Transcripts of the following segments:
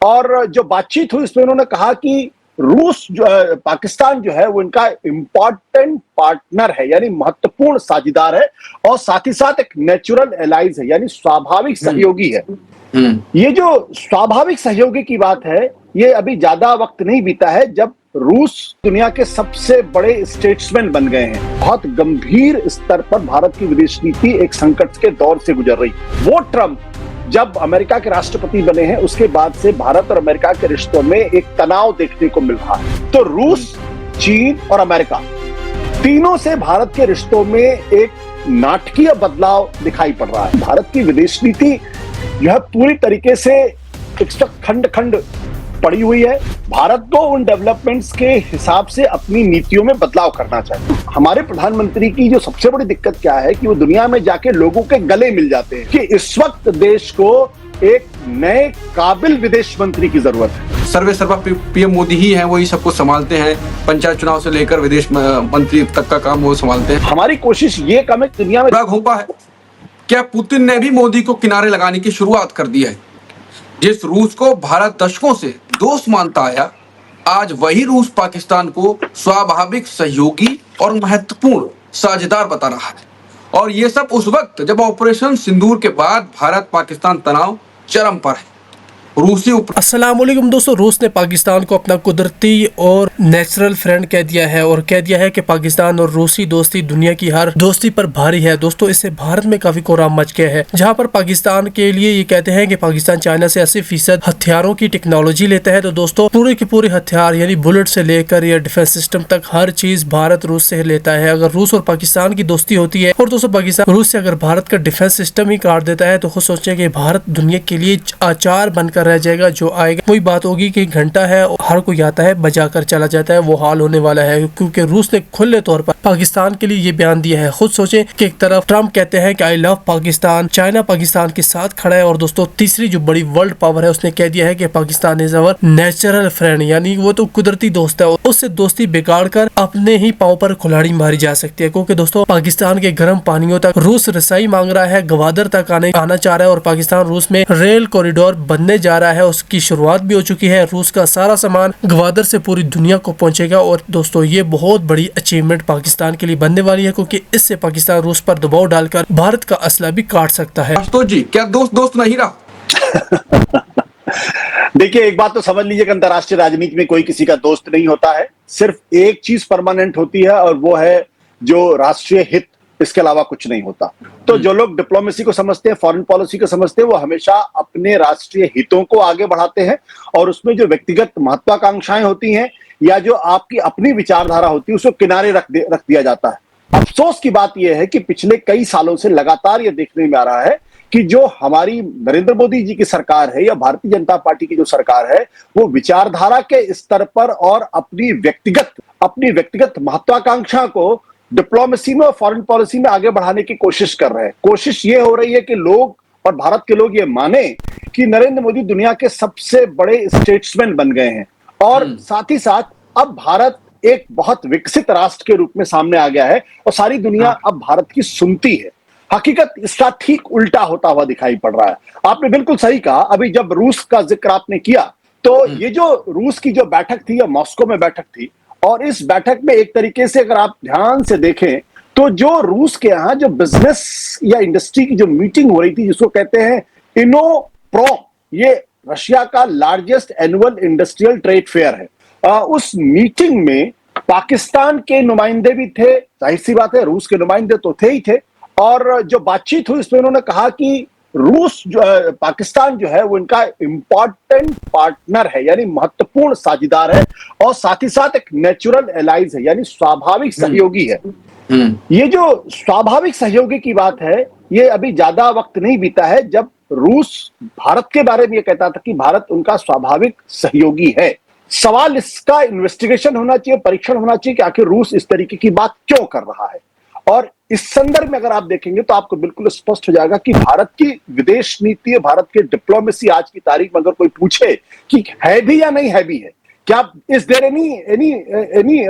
और जो बातचीत हुई उसमें उन्होंने कहा कि रूस जो पाकिस्तान जो है वो इनका इम्पोर्टेंट पार्टनर है, यानी महत्वपूर्ण साझेदार है, और साथ ही साथ एक नेचुरल एलाइज है, यानी स्वाभाविक सहयोगी है। ये जो स्वाभाविक सहयोगी की बात है, ये अभी ज्यादा वक्त नहीं बीता है जब रूस दुनिया के सबसे बड़े स्टेट्समैन बन गए हैं। बहुत गंभीर स्तर पर भारत की विदेश नीति एक संकट के दौर से गुजर रही। वो ट्रंप जब अमेरिका के राष्ट्रपति बने हैं उसके बाद से भारत और अमेरिका के रिश्तों में एक तनाव देखने को मिल रहा है। तो रूस, चीन और अमेरिका तीनों से भारत के रिश्तों में एक नाटकीय बदलाव दिखाई पड़ रहा है। भारत की विदेश नीति जो है पूरी तरीके से इस वक्त खंड खंड पड़ी हुई है। भारत को उन डेवलपमेंट्स के हिसाब से अपनी नीतियों में बदलाव करना चाहिए। हमारे प्रधानमंत्री की जो सबसे बड़ी दिक्कत क्या है कि वो दुनिया में जाके लोगों के गले मिल जाते हैं कि इस वक्त देश को एक नए काबिल विदेश मंत्री की जरूरत है। सर्वे सर्वा पीएम मोदी ही हैं, वही सबको संभालते हैं। पंचायत चुनाव से लेकर विदेश मंत्री तक का काम वो संभालते हैं। हमारी कोशिश ये कम है दुनिया में घोंपा है। क्या पुतिन ने भी मोदी को किनारे लगाने की शुरुआत कर दी है? जिस रूस को भारत दशकों से दोस्त मानता आया, आज वही रूस पाकिस्तान को स्वाभाविक सहयोगी और महत्वपूर्ण साझेदार बता रहा है। और ये सब उस वक्त जब ऑपरेशन सिंदूर के बाद भारत पाकिस्तान तनाव चरम पर है। रूसी अस्सलाम वालेकुम दोस्तों, रूस ने पाकिस्तान को अपना कुदरती और नेचुरल फ्रेंड कह दिया है और कह दिया है कि पाकिस्तान और रूसी दोस्ती दुनिया की हर दोस्ती पर भारी है। दोस्तों, इससे भारत में काफी कोहराम मच गया है, जहां पर पाकिस्तान के लिए ये कहते हैं कि पाकिस्तान चाइना से 80% हथियारों की टेक्नोलॉजी लेता है। तो दोस्तों, पूरे के पूरे हथियार यानी बुलेट से लेकर या डिफेंस सिस्टम तक हर चीज भारत रूस से लेता है। अगर रूस और पाकिस्तान की दोस्ती होती है और दोस्तों पाकिस्तान रूस से अगर भारत का डिफेंस सिस्टम ही काट देता है तो खुद सोचे कि भारत दुनिया के लिए आचार बनकर रह जाएगा। जो आएगा वही बात होगी कि घंटा है हर कोई आता है बजाकर चला जाता है, वो हाल होने वाला है। क्योंकि रूस ने खुले तौर पर पाकिस्तान के लिए ये बयान दिया है। खुद सोचे कि एक तरफ ट्रंप कहते हैं कि I love Pakistan, China Pakistan के साथ खड़ा है, और दोस्तों तीसरी जो बड़ी वर्ल्ड पावर है उसने कह दिया है कि Pakistan is our natural friend, यानी वो तो कुदरती दोस्त है, उससे दोस्ती बिगाड़ कर अपने ही पाँव पर कुल्हाड़ी मारी जा सकती है। क्योंकि दोस्तों पाकिस्तान के गर्म पानियों तक रूस रसाई मांग रहा है, गवादर तक आना चाह रहा है, और पाकिस्तान रूस में रेल कॉरिडोर बनने जा रहा है। उसकी शुरुआत भी हो चुकी है। रूस का सारा सामान गवादर से पूरी दुनिया को पहुंचेगा। और दोस्तों ये बहुत बड़ी अचीवमेंट पाकिस्तान के लिए बनने वाली है, क्योंकि इससे पाकिस्तान रूस पर दबाव डालकर भारत का असला भी काट सकता है। तो जी क्या दोस्त नहीं रहा? देखिए, एक बात तो समझ लीजिए कि अंतर्राष्ट्रीय राजनीति में कोई किसी का दोस्त नहीं होता है। सिर्फ एक चीज परमानेंट होती है और वो है जो राष्ट्रीय हित, इसके अलावा कुछ नहीं होता। तो जो लोग डिप्लोमेसी को समझते हैं, फॉरेन पॉलिसी को समझते हैं, वो हमेशा अपने राष्ट्रीय हितों को आगे बढ़ाते हैं, और उसमें जो व्यक्तिगत महत्वाकांक्षाएं होती हैं या जो आपकी अपनी विचारधारा होती है उसको किनारे रख दिया जाता है। अफसोस की बात यह है कि पिछले कई सालों से लगातार ये देखने में आ रहा है कि जो हमारी नरेंद्र मोदी जी की सरकार है या भारतीय जनता पार्टी की जो सरकार है, वो विचारधारा के स्तर पर और अपनी व्यक्तिगत महत्वाकांक्षा को डिप्लोमेसी में और फॉरेन पॉलिसी में आगे बढ़ाने की कोशिश कर रहे हैं। कोशिश ये हो रही है कि लोग और भारत के लोग ये माने कि नरेंद्र मोदी दुनिया के सबसे बड़े स्टेट्समैन बन गए हैं, और साथ ही साथ अब भारत एक बहुत विकसित राष्ट्र के रूप में सामने आ गया है और सारी दुनिया अब भारत की सुनती है। हकीकत इसका ठीक उल्टा होता हुआ दिखाई पड़ रहा है। आपने बिल्कुल सही कहा। अभी जब रूस का जिक्र आपने किया तो ये जो रूस की जो बैठक थी, या मॉस्को में बैठक थी, और इस बैठक में एक तरीके से अगर आप ध्यान से देखें तो जो रूस के यहाँ जो बिजनेस या इंडस्ट्री की जो मीटिंग हो रही थी, जिसको कहते हैं इनोप्रोम, ये रशिया का largest annual industrial trade fair है। उस मीटिंग में पाकिस्तान के नुमाइंदे भी थे, जाहिर सी बात है रूस के नुमाइंदे तो थे ही थे, और जो बातचीत हुई उसमें उन्होंने कहा कि रूस पाकिस्तान जो है वो इनका इम्पोर्टेंट पार्टनर है, यानी महत्वपूर्ण साझेदार है, और साथ ही साथ एक नेचुरल एलाइज है, यानी स्वाभाविक सहयोगी है। ये जो स्वाभाविक सहयोगी की बात है, ये अभी ज्यादा वक्त नहीं बीता है जब रूस भारत के बारे में ये कहता था कि भारत उनका स्वाभाविक सहयोगी है। सवाल इसका इन्वेस्टिगेशन होना चाहिए, परीक्षण होना चाहिए कि आखिर रूस इस तरीके की बात क्यों कर रहा है। और इस संदर्भ में अगर आप देखेंगे तो आपको बिल्कुल स्पष्ट हो जाएगा कि भारत की विदेश नीति, भारत की डिप्लोमेसी आज की तारीख में अगर कोई पूछे कि है भी या नहीं है भी है, क्या is there any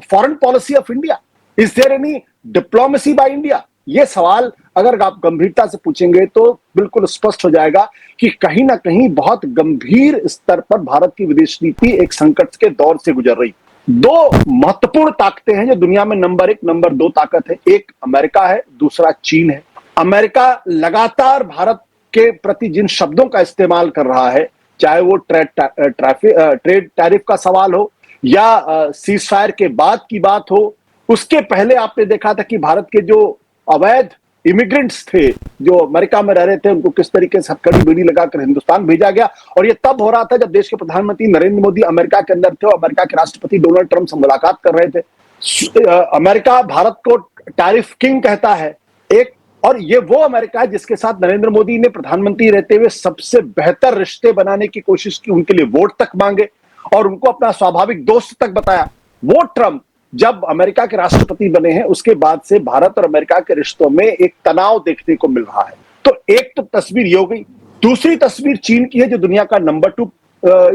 foreign policy of India, is there any diplomacy by India, ये सवाल अगर आप गंभीरता से पूछेंगे तो बिल्कुल स्पष्ट हो जाएगा कि कहीं ना कहीं बहुत गंभीर स्तर पर भारत की विदेश नीति एक संकट के दौर से गुजर रही। दो महत्वपूर्ण ताकतें हैं जो दुनिया में नंबर 1 नंबर 2 ताकत है, एक अमेरिका है, दूसरा चीन है। अमेरिका लगातार भारत के प्रति जिन शब्दों का इस्तेमाल कर रहा है, चाहे वो ट्रेड टैरिफ का सवाल हो या सीज फायर के बाद की बात हो, उसके पहले आपने देखा था कि भारत के जो अवैध इमिग्रेंट्स थे जो अमेरिका में रह रहे थे उनको किस तरीके से हथकड़ी बेड़ी लगाकर हिंदुस्तान भेजा गया। और ये तब हो रहा था जब देश के प्रधानमंत्री नरेंद्र मोदी अमेरिका के अंदर थे और अमेरिका के राष्ट्रपति डोनाल्ड ट्रंप से मुलाकात कर रहे थे। अमेरिका भारत को टैरिफ किंग कहता है एक, और ये वो अमेरिका है जिसके साथ नरेंद्र मोदी ने प्रधानमंत्री रहते हुए सबसे बेहतर रिश्ते बनाने की कोशिश की, उनके लिए वोट तक मांगे और उनको अपना स्वाभाविक दोस्त तक बताया। वो ट्रंप जब अमेरिका के राष्ट्रपति बने हैं उसके बाद से भारत और अमेरिका के रिश्तों में एक तनाव देखने को मिल रहा है। तो एक तो तस्वीर ये हो गई। दूसरी तस्वीर चीन की है जो दुनिया का नंबर 2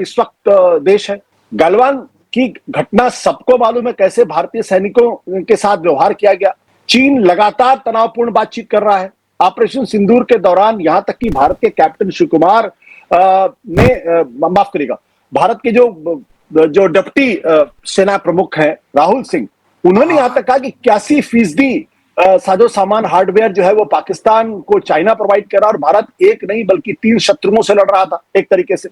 इस वक्त देश है। गलवान की घटना सबको मालूम है, कैसे भारतीय सैनिकों के साथ व्यवहार किया गया। चीन लगातार तनावपूर्ण बातचीत कर रहा है। ऑपरेशन सिंदूर के दौरान यहां तक कि भारत के कैप्टन शिव कुमार ने माफ करिएगा, भारत के जो डिप्टी सेना प्रमुख हैं राहुल सिंह, उन्होंने यहां तक कहा कि 81% साजो सामान हार्डवेयर जो है वो पाकिस्तान को चाइना प्रोवाइड कर रहा और भारत एक नहीं बल्कि 3 शत्रुओं से लड़ रहा था एक तरीके से।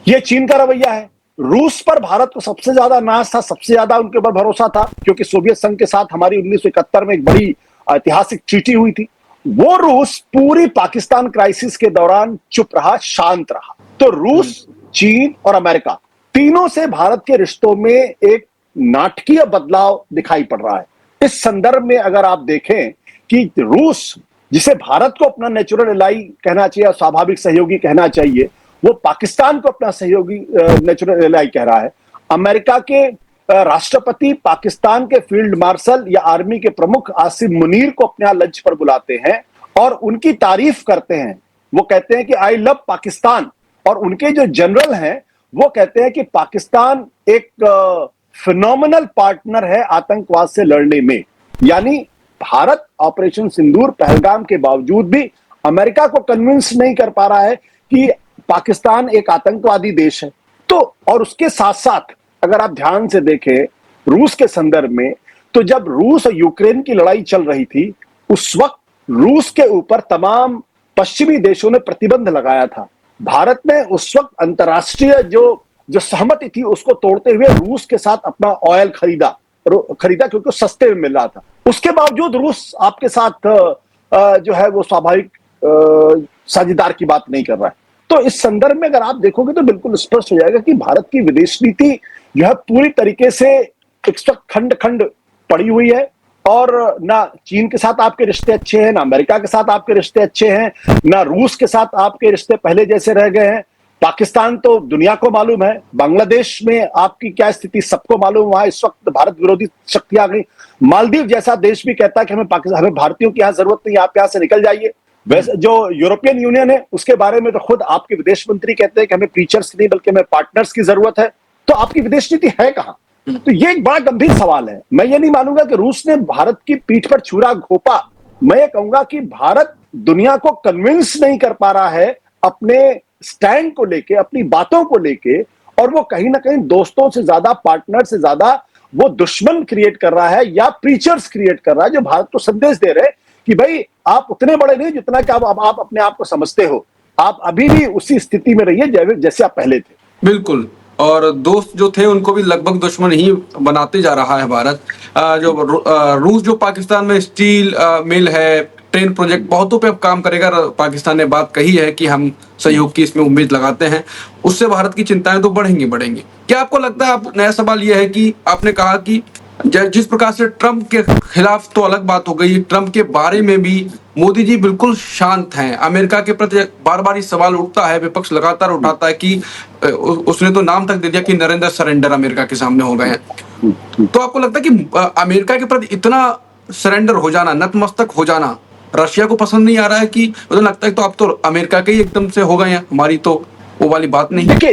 ये चीन का रवैया है। रूस पर भारत को सबसे ज्यादा नाज था, सबसे ज्यादा उनके ऊपर भरोसा था क्योंकि सोवियत संघ के साथ हमारी 1971 में एक बड़ी ऐतिहासिक ट्रीटी हुई थी। वो रूस पूरी पाकिस्तान क्राइसिस के दौरान चुप रहा, शांत रहा। तो रूस, चीन और अमेरिका तीनों से भारत के रिश्तों में एक नाटकीय बदलाव दिखाई पड़ रहा है। इस संदर्भ में अगर आप देखें कि रूस, जिसे भारत को अपना नेचुरल एलाई कहना चाहिए, स्वाभाविक सहयोगी कहना चाहिए, वो पाकिस्तान को अपना सहयोगी नेचुरल एलाई कह रहा है। अमेरिका के राष्ट्रपति पाकिस्तान के फील्ड मार्शल या आर्मी के प्रमुख आसिम मुनीर को अपने यहां लंच पर बुलाते हैं और उनकी तारीफ करते हैं। वो कहते हैं कि आई लव पाकिस्तान, और उनके जो जनरल हैं वो कहते हैं कि पाकिस्तान एक फिनोमिनल पार्टनर है आतंकवाद से लड़ने में। यानी भारत ऑपरेशन सिंदूर पहलगाम के बावजूद भी अमेरिका को कन्विंस नहीं कर पा रहा है कि पाकिस्तान एक आतंकवादी देश है। तो और उसके साथ साथ अगर आप ध्यान से देखें रूस के संदर्भ में, तो जब रूस और यूक्रेन की लड़ाई चल रही थी उस वक्त रूस के ऊपर तमाम पश्चिमी देशों ने प्रतिबंध लगाया था। भारत ने उस वक्त अंतर्राष्ट्रीय जो सहमति थी उसको तोड़ते हुए रूस के साथ अपना ऑयल खरीदा क्योंकि सस्ते में मिल रहा था। उसके बावजूद रूस आपके साथ जो है वो स्वाभाविक साझेदार की बात नहीं कर रहा है। तो इस संदर्भ में अगर आप देखोगे तो बिल्कुल स्पष्ट हो जाएगा कि भारत की विदेश नीति जो है पूरी तरीके से इस वक्त खंड खंड पड़ी हुई है। और ना चीन के साथ आपके रिश्ते अच्छे हैं, ना अमेरिका के साथ आपके रिश्ते अच्छे हैं, ना रूस के साथ आपके रिश्ते पहले जैसे रह गए हैं। पाकिस्तान तो दुनिया को मालूम है, बांग्लादेश में आपकी क्या स्थिति सबको मालूम, वहां इस वक्त भारत विरोधी शक्तियां आ गई। मालदीव जैसा देश भी कहता है कि हमें भारतीयों की यहाँ जरूरत नहीं, आप यहाँ से निकल जाइए। वैसे जो यूरोपियन यूनियन है उसके बारे में तो खुद आपके विदेश मंत्री कहते हैं कि हमें प्रीचर्स नहीं बल्कि हमें पार्टनर्स की जरूरत है। तो आपकी विदेश नीति है कहां? तो ये एक बड़ा गंभीर सवाल है। मैं ये नहीं मानूंगा कि रूस ने भारत की पीठ पर छुरा घोंपा। मैं ये कहूंगा कि भारत दुनिया को कन्विंस नहीं कर पा रहा है अपने स्टैंड को लेके, अपनी बातों को लेके, और वो कहीं ना कहीं दोस्तों से ज्यादा, पार्टनर से ज्यादा वो दुश्मन क्रिएट कर रहा है या प्रीचर्स क्रिएट कर रहा है जो भारत को संदेश दे रहे हैं कि भाई आप उतने बड़े नहीं जितना कि आप अपने आप को समझते हो, आप अभी भी उसी स्थिति में रहिए जैसे आप पहले थे। बिल्कुल। और दोस्त जो थे उनको भी लगभग दुश्मन ही बनाते जा रहा है भारत। रूस जो पाकिस्तान में स्टील मिल है, ट्रेन प्रोजेक्ट बहुतों पे अब काम करेगा, पाकिस्तान ने बात कही है कि हम सहयोग की इसमें उम्मीद लगाते हैं, उससे भारत की चिंताएं तो बढ़ेंगी। क्या आपको लगता है, आप नया सवाल यह है कि आपने कहा कि जिस प्रकार से ट्रंप के खिलाफ तो अलग बात हो गई, ट्रंप के बारे में भी मोदी जी बिल्कुल शांत हैं। अमेरिका के प्रति बार बार ये सवाल उठता है, विपक्ष लगातार उठाता है कि उसने तो नाम तक दे दिया कि नरेंद्र सरेंडर अमेरिका के सामने हो गए हैं। तो आपको लगता है कि अमेरिका के प्रति इतना सरेंडर हो जाना, नतमस्तक हो जाना रशिया को पसंद नहीं आ रहा है? कि मुझे लगता है तो आप तो अमेरिका के ही एकदम से हो गए हैं, हमारी तो वो वाली बात नहीं। देखिए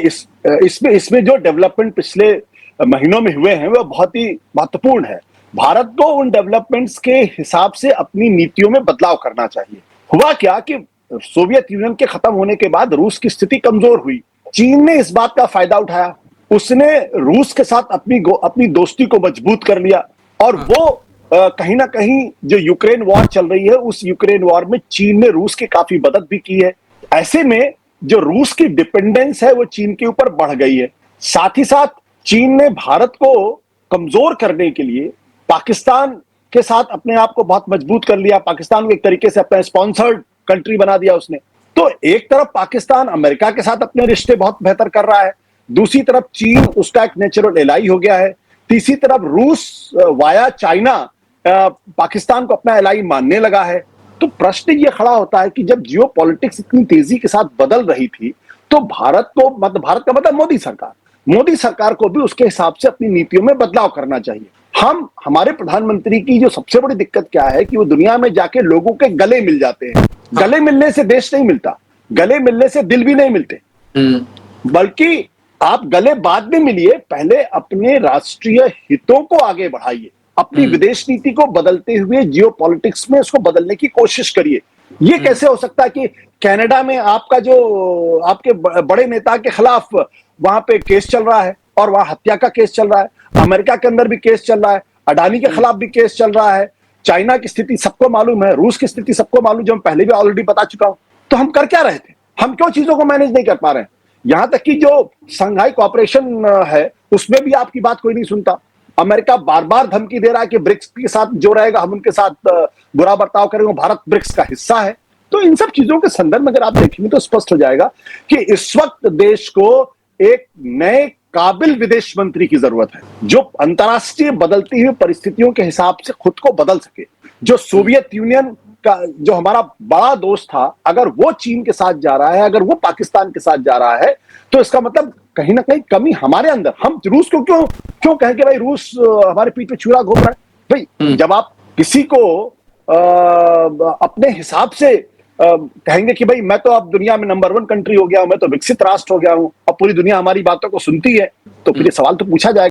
इसमें जो डेवलपमेंट पिछले महीनों में हुए हैं वो बहुत ही महत्वपूर्ण है। भारत को उन डेवलपमेंट्स के हिसाब से अपनी नीतियों में बदलाव करना चाहिए। हुआ क्या कि सोवियत यूनियन के खत्म होने के बाद रूस की स्थिति कमजोर हुई। चीन ने इस बात का फायदा उठाया, उसने रूस के साथ अपनी दोस्ती को मजबूत कर लिया और वो कहीं ना कहीं जो यूक्रेन वॉर चल रही है, उस यूक्रेन वॉर में चीन ने रूस की काफी मदद भी की है। ऐसे में जो रूस की डिपेंडेंस है वो चीन के ऊपर बढ़ गई है। साथ ही साथ चीन ने भारत को कमजोर करने के लिए पाकिस्तान के साथ अपने आप को बहुत मजबूत कर लिया। पाकिस्तान को एक तरीके से अपना स्पॉन्सर्ड कंट्री बना दिया उसने। तो एक तरफ पाकिस्तान अमेरिका के साथ अपने रिश्ते बहुत बेहतर कर रहा है, दूसरी तरफ चीन उसका एक नेचुरल एलाई हो गया है, तीसरी तरफ रूस वाया चाइना पाकिस्तान को अपना एलाई मानने लगा है। तो प्रश्न ये खड़ा होता है कि जब जियो पॉलिटिक्स इतनी तेजी के साथ बदल रही थी तो भारत का मतलब मोदी सरकार को भी उसके हिसाब से अपनी नीतियों में बदलाव करना चाहिए। हमारे प्रधानमंत्री की जो सबसे बड़ी दिक्कत क्या है कि वो दुनिया में जाके लोगों के गले मिल जाते हैं। गले मिलने से देश नहीं मिलता, गले मिलने से दिल भी नहीं मिलते, बल्कि आप गले बाद में मिलिए, पहले अपने राष्ट्रीय हितों को आगे बढ़ाइए, अपनी विदेश नीति को बदलते हुए जियो पॉलिटिक्स में उसको बदलने की कोशिश करिए। ये कैसे हो सकता है कि कनाडा में आपका जो आपके बड़े नेता के खिलाफ वहां पे केस चल रहा है और वहां हत्या का केस चल रहा है, अमेरिका के अंदर भी केस चल रहा है, अडानी के खिलाफ भी केस चल रहा है, चाइना की स्थिति सबको मालूम है, रूस की स्थिति सबको मालूम, जो मैं पहले भी ऑलरेडी बता चुका हूं। तो हम कर क्या रहे थे? हम क्यों चीजों को मैनेज नहीं कर पा रहे हैं? यहां तक कि जो संघाई कॉपरेशन है उसमें भी आपकी बात कोई नहीं सुनता। अमेरिका बार बार धमकी दे रहा है कि ब्रिक्स के साथ जो रहेगा हम उनके साथ बुरा बर्ताव करेंगे, भारत ब्रिक्स का हिस्सा है। तो इन सब चीजों के संदर्भ में अगर आप देखेंगे तो स्पष्ट हो जाएगा कि इस वक्त देश को एक नए काबिल विदेश मंत्री की जरूरत है, जो अंतर्राष्ट्रीय बदलती हुई परिस्थितियों के हिसाब से खुद को बदल सके। जो सोवियत यूनियन का जो हमारा बड़ा दोस्त था, अगर वो चीन के साथ जा रहा है, अगर वो पाकिस्तान के साथ जा रहा है, तो इसका मतलब कहीं ना कहीं कमी हमारे अंदर। हम रूस को क्यों कहें कि भाई रूस हमारे पीठ पे छुरा घूम रहा है? भाई जब आप किसी को अपने हिसाब से कहेंगे कि भाई मैं तो अब दुनिया में नंबर 1 कंट्री हो गया हूं, मैं तो विकसित राष्ट्र हो गया हूं, अब पूरी दुनिया हमारी बातों को सुनती है, तो फिर ये सवाल तो पूछा जाएगा।